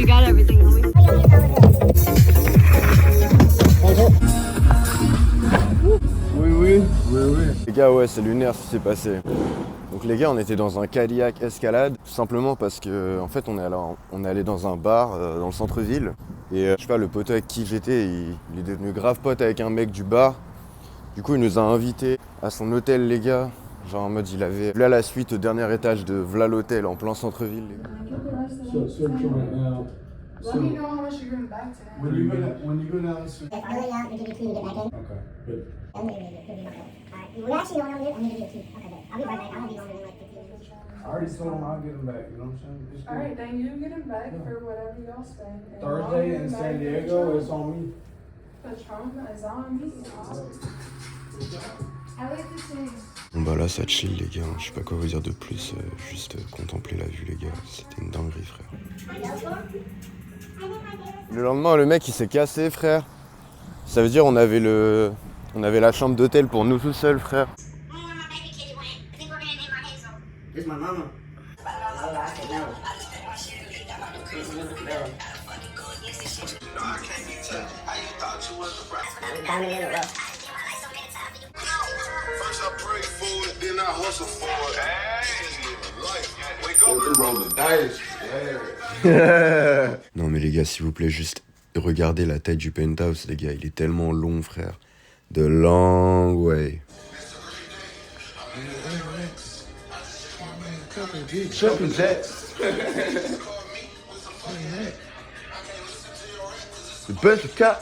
You got everything, homie. Oui. Les gars, ouais, c'est lunaire ce qui s'est passé. Donc les gars, on était dans un Cadillac Escalade, tout simplement parce que en fait on est allé dans un bar dans le centre-ville. Et je sais pas, le pote avec qui j'étais, il est devenu grave pote avec un mec du bar. Du coup, il nous a invités à son hôtel, les gars. Genre en mode, il avait là la suite au dernier étage de V'là l'hôtel en plein centre-ville. Les gars. Let me know how much you're getting back today. When you go down, If I lay out, we give you a key to get back in. okay, good. I'm gonna give you a key. Alright. We actually don't know yet. I'm gonna give you a key. Okay, good. I'll be right back. I won't be longer than like 15 minutes. I already told him I'll get him back. You know what I'm saying? It's good. Alright, then you get him back for whatever y'all spend. And I'll Thursday get in him back San for Diego, Patron. it's on me. Patron is on me. I like to sing. Bon bah là ça chill les gars, je sais pas quoi vous dire de plus, juste contempler la vue les gars, c'était une dinguerie frère. Le lendemain le mec il s'est cassé frère, ça veut dire on avait la chambre d'hôtel pour nous tout seuls frère. This my mama. Diamond in a rough. First I pray for it, then I hustle for it. Hey, life, wake up. Roll the dice. Yeah. Non mais les gars s'il vous plaît juste regardez la taille du penthouse les gars, il est tellement long frère. The long way. Triple jets. The best of cat.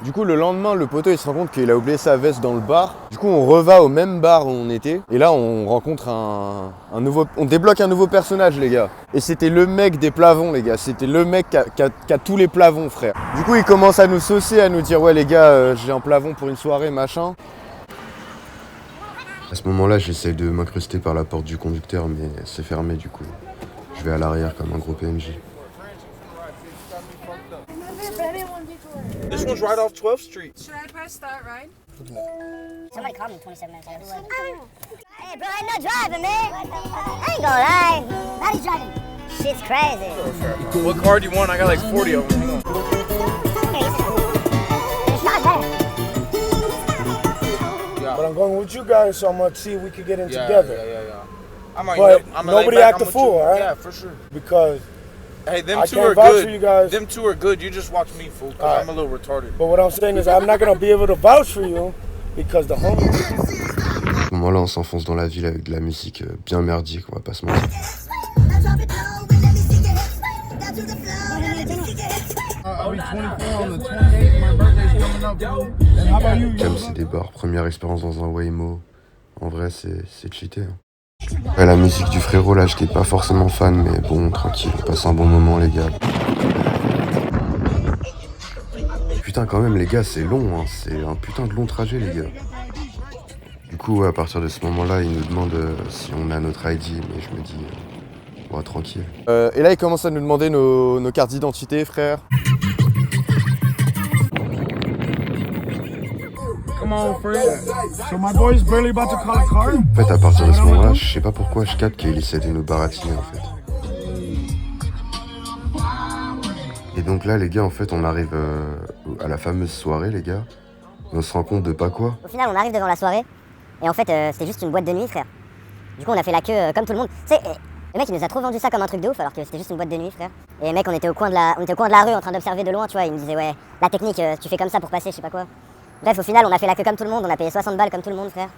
Du coup le lendemain le poteau il se rend compte qu'il a oublié sa veste dans le bar. Du coup on reva au même bar où on était. Et là on rencontre on débloque un nouveau personnage les gars. Et c'était le mec des plavons les gars. C'était le mec qui a tous les plavons frère. Du coup il commence à nous saucer, à nous dire ouais les gars j'ai un plavon pour une soirée machin. À ce moment là j'essaie de m'incruster par la porte du conducteur mais c'est fermé du coup. Je vais à l'arrière comme un gros PNJ. This one's right off 12th Street. Should I press start ride? Somebody called me 27 minutes ago. Hey, bro, I'm not driving, man. I ain't gonna lie. Nobody's driving. Shit's crazy. What car do you want? I got like 40 of them. Hang on. It's not bad. But I'm going with you guys, so I'm gonna see if we can get in together. I might, But I'm nobody lay back, act a I'm fool, with you. alright? Yeah, for sure. Because, Hey, them I two can't are vouch good. for you guys. Them two are good. You just watch me, fool. Cause Alright. I'm a little retarded. but what I'm saying is I'm not gonna be able to vouch for you because the homie. À ce moment là on s'enfonce dans la ville avec de la musique bien merdique, on va pas se mentir. I'll be 24 on the 28th. My birthday's coming up. And how about you? Comme c'est des bars, première expérience dans un Waymo. En vrai, c'est cheaté. Hein. Ouais, la musique du frérot, là, j'étais pas forcément fan, mais bon, tranquille, on passe un bon moment, les gars. Putain, quand même, les gars, c'est long, hein. C'est un putain de long trajet, les gars. Du coup, à partir de ce moment-là, il nous demande si on a notre ID, mais je me dis, ouais, tranquille. Et là, il commence à nous demander nos cartes d'identité, frère. Come on, friend. So my boy's barely about to call a car. En fait, à partir de ce moment-là, je sais pas pourquoi, je capte qu'il essaie de nous baratiner, en fait. Et donc là, les gars, en fait, on arrive à la fameuse soirée, les gars. Et on se rend compte de pas quoi. Au final, on arrive devant la soirée. Et en fait, c'était juste une boîte de nuit, frère. Du coup, on a fait la queue comme tout le monde. Tu sais, le mec, il nous a trop vendu ça comme un truc de ouf, alors que c'était juste une boîte de nuit, frère. Et mec, on était au coin de la rue en train d'observer de loin, tu vois. Il me disait, ouais, la technique, tu fais comme ça pour passer, je sais pas quoi. Bref, au final, on a fait la queue comme tout le monde. On a payé 60 balles comme tout le monde, frère.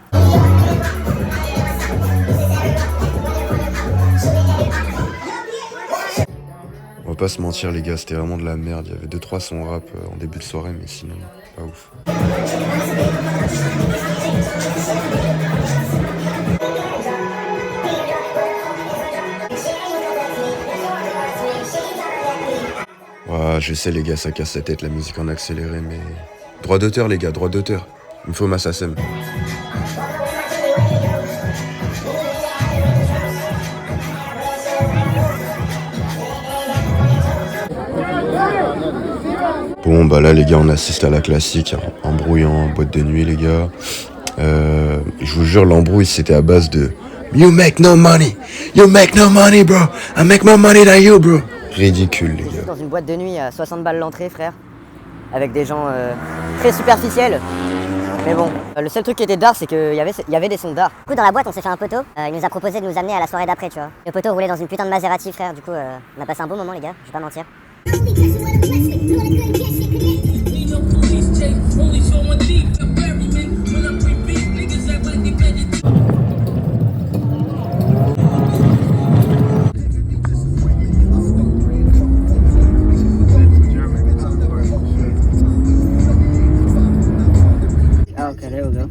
On va pas se mentir, les gars, c'était vraiment de la merde. Il y avait 2-3 sons rap en début de soirée, mais sinon, pas ouf. Ouais, je sais, les gars, ça casse la tête, la musique en accéléré, mais... Droit d'auteur, les gars, droit d'auteur. Il me faut ma SACEM. Bon bah là les gars on assiste à la classique, embrouillant, boîte de nuit les gars. Je vous jure l'embrouille c'était à base de You make no money bro, I make more money than you bro. Ridicule les gars. Dans une boîte de nuit à 60 balles l'entrée frère, avec des gens très superficiels. Mais bon, le seul truc qui était d'art c'est qu'il y avait des sons d'art. Du coup dans la boîte on s'est fait un poteau, il nous a proposé de nous amener à la soirée d'après tu vois. Le poteau roulait dans une putain de Maserati frère, du coup on a passé un bon moment les gars, je vais pas mentir. Ah ok, there we go.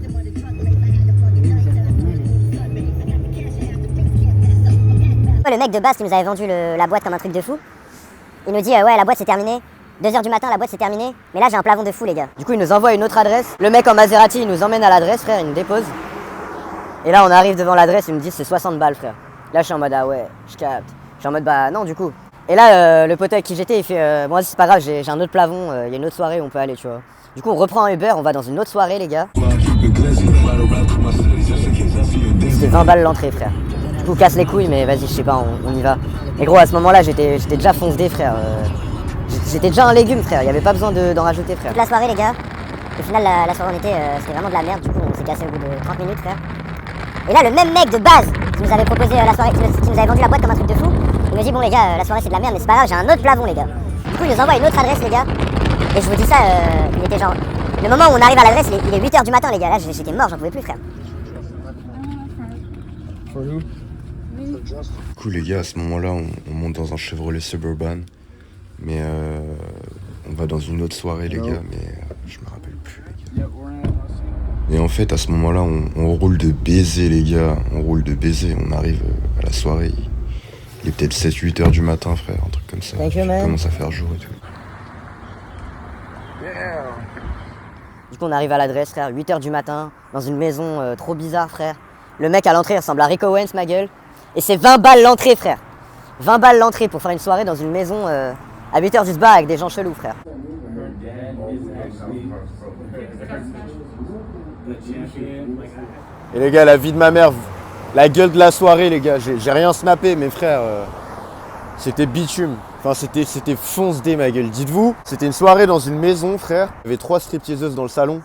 Le mec de base qui nous avait vendu la boîte comme un truc de fou, il nous dit ouais la boîte c'est terminé, 2h du matin la boîte c'est terminé, mais là j'ai un plafond de fou les gars. Du coup il nous envoie une autre adresse, le mec en Maserati il nous emmène à l'adresse frère, il nous dépose. Et là on arrive devant l'adresse, il me dit c'est 60 balles frère. Là je suis en mode ah ouais, je capte. Je suis en mode bah non du coup. Et là le pote avec qui j'étais il fait bon c'est pas grave j'ai un autre plafond, il y a une autre soirée où on peut aller tu vois. Du coup on reprend un Uber, on va dans une autre soirée les gars. C'est 20 balles l'entrée frère. Du coup casse les couilles mais vas-y je sais pas on y va. Et gros à ce moment là j'étais déjà foncé frère. J'étais déjà un légume frère, il y avait pas besoin d'en rajouter frère. Toute la soirée les gars, au final la soirée on était c'était vraiment de la merde, du coup on s'est cassé au bout de 30 minutes frère. Et là le même mec de base qui nous avait proposé la soirée, qui nous avait vendu la boîte comme un truc de fou, il me dit bon les gars la soirée c'est de la merde mais c'est pas grave j'ai un autre plafond les gars. Du coup il nous envoie une autre adresse les gars. Et je vous dis ça, il était genre... Le moment où on arrive à l'adresse il est 8h du matin les gars, là j'étais mort, j'en pouvais plus frère. Du coup les gars à ce moment-là on monte dans un Chevrolet Suburban. Mais on va dans une autre soirée les gars, mais je me rappelle plus les gars. Et en fait à ce moment-là on roule de baiser les gars, on roule de baiser, on arrive à la soirée, il est peut-être 7-8 heures du matin frère, un truc comme ça. Il commence à faire jour et tout. Du coup on arrive à l'adresse frère, 8h du matin, dans une maison trop bizarre frère. Le mec à l'entrée ressemble à Rick Owens ma gueule. Et c'est 20 balles l'entrée frère. 20 balles l'entrée pour faire une soirée dans une maison à 8h du bar avec des gens chelous frère. Et les gars la vie de ma mère, la gueule de la soirée les gars, j'ai rien snappé mes frères. C'était bitume. Enfin c'était fonce-dé ma gueule. Dites-vous, c'était une soirée dans une maison frère. Il y avait 3 stripteaseuses dans le salon.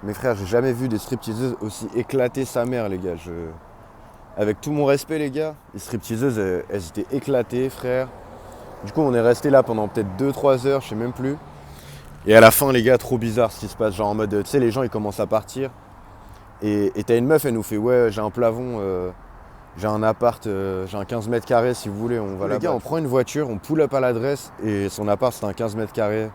Mes frères, j'ai jamais vu des stripteaseuses aussi éclatées sa mère les gars. Avec tout mon respect les gars, les stripteaseuses elles étaient éclatées frère. Du coup on est resté là pendant peut-être 2-3 heures, je sais même plus. Et à la fin les gars, trop bizarre ce qui se passe. Genre en mode, tu sais les gens ils commencent à partir. Et t'as une meuf, elle nous fait ouais j'ai un plafond, j'ai un appart, j'ai un 15 mètres carrés si vous voulez, on va là-bas. Les gars on prend une voiture, on pull up à l'adresse et son appart c'était un 15 mètres carrés.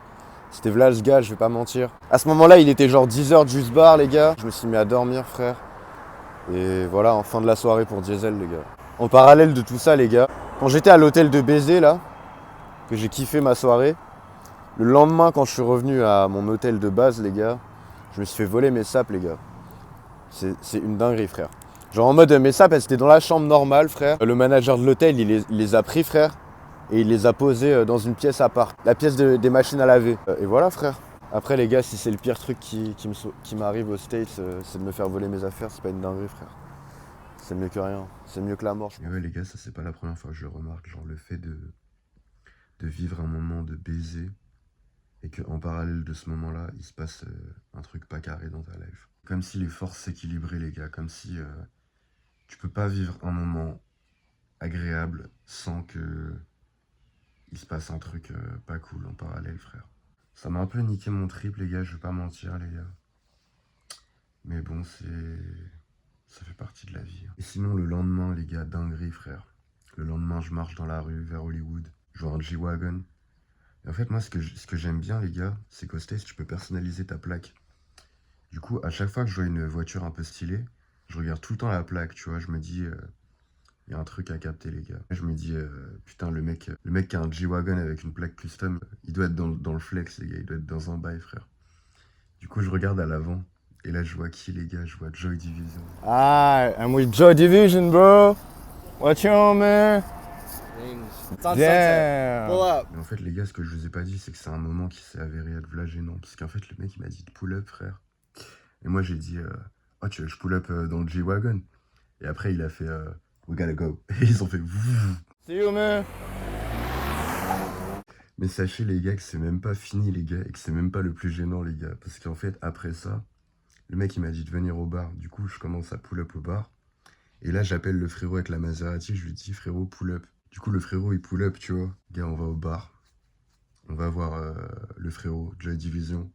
C'était v'là ce gars, je vais pas mentir. À ce moment-là il était genre 10h du bar les gars, je me suis mis à dormir frère. Et voilà, en fin de la soirée pour Diesel les gars. En parallèle de tout ça les gars, quand j'étais à l'hôtel de baiser là, que j'ai kiffé ma soirée, le lendemain quand je suis revenu à mon hôtel de base les gars, je me suis fait voler mes sapes les gars. C'est une dinguerie frère. Genre en mode mes sapes elles étaient dans la chambre normale frère. Le manager de l'hôtel il les a pris frère et il les a posés dans une pièce à part. La pièce des machines à laver. Et voilà frère. Après les gars si c'est le pire truc qui m'arrive aux States c'est de me faire voler mes affaires, c'est pas une dinguerie frère. C'est mieux que rien, c'est mieux que la mort. Et ouais les gars ça c'est pas la première fois que je le remarque. Genre le fait de vivre un moment de baiser et qu'en parallèle de ce moment-là il se passe un truc pas carré dans ta life. Comme si les forces s'équilibraient les gars, comme si tu peux pas vivre un moment agréable sans que il se passe un truc pas cool en parallèle frère. Ça m'a un peu niqué mon trip les gars, je vais pas mentir les gars. Mais bon ça fait partie de la vie. Et sinon le lendemain les gars, dinguerie frère. Le lendemain je marche dans la rue vers Hollywood, je vois un G-Wagon. Et en fait moi ce que j'aime bien les gars, c'est qu'au States tu peux personnaliser ta plaque. Du coup, à chaque fois que je vois une voiture un peu stylée, je regarde tout le temps la plaque, tu vois, je me dis, y a un truc à capter les gars. Je me dis, putain, le mec qui a un G-Wagon avec une plaque custom, il doit être dans le flex les gars, il doit être dans un bail frère. Du coup, je regarde à l'avant, et là je vois qui les gars, je vois Joy Division. Alright, I'm with Joy Division bro. What you on man? It's on Sunset. Damn. Pull up. Mais en fait, les gars, ce que je vous ai pas dit, c'est que c'est un moment qui s'est avéré être v'là gênant. Parce qu'en fait, le mec, il m'a dit de pull up, frère. Et moi, j'ai dit, oh, tu veux que je pull up dans le G-Wagon? Et après, il a fait, we gotta go. Et ils ont fait, See you, man. Mais sachez, les gars, que c'est même pas fini, les gars, et que c'est même pas le plus gênant, les gars. Parce qu'en fait, après ça, le mec, il m'a dit de venir au bar. Du coup, je commence à pull up au bar. Et là, j'appelle le frérot avec la Maserati. Je lui dis, frérot, pull up. Du coup, le frérot, il pull up, tu vois. Gars, on va au bar. On va voir le frérot, Joy Division.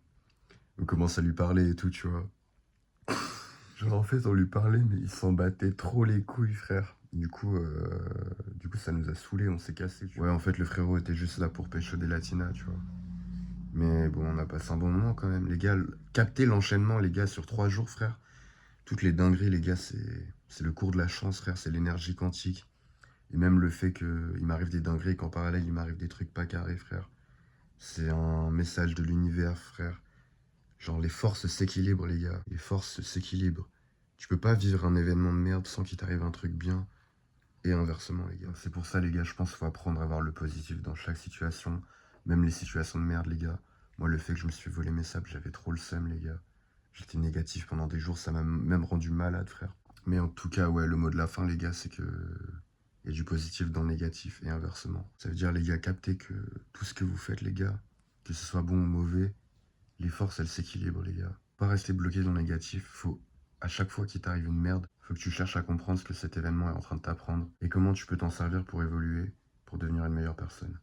On commence à lui parler et tout, tu vois. Genre, en fait, on lui parlait, mais il s'en battait trop les couilles, frère. Du coup, ça nous a saoulés, on s'est cassé. Ouais, en fait, le frérot était juste là pour pécho des latinas, tu vois. Mais bon, on a passé un bon moment quand même. Les gars, captez l'enchaînement, les gars, sur 3 jours, frère. Toutes les dingueries, les gars, c'est le cours de la chance, frère. C'est l'énergie quantique. Et même le fait qu'il m'arrive des dingueries et qu'en parallèle, il m'arrive des trucs pas carrés, frère. C'est un message de l'univers, frère. Genre, les forces s'équilibrent, les gars. Les forces s'équilibrent. Tu peux pas vivre un événement de merde sans qu'il t'arrive un truc bien. Et inversement, les gars. C'est pour ça, les gars, je pense qu'il faut apprendre à voir le positif dans chaque situation. Même les situations de merde, les gars. Moi, le fait que je me suis volé mes sables, j'avais trop le seum, les gars. J'étais négatif pendant des jours, ça m'a même rendu malade, frère. Mais en tout cas, ouais, le mot de la fin, les gars, c'est que il y a du positif dans le négatif et inversement. Ça veut dire, les gars, captez que tout ce que vous faites, les gars, que ce soit bon ou mauvais, les forces, elles s'équilibrent, les gars. Pas rester bloqué dans le négatif. Faut, à chaque fois qu'il t'arrive une merde, faut que tu cherches à comprendre ce que cet événement est en train de t'apprendre et comment tu peux t'en servir pour évoluer, pour devenir une meilleure personne.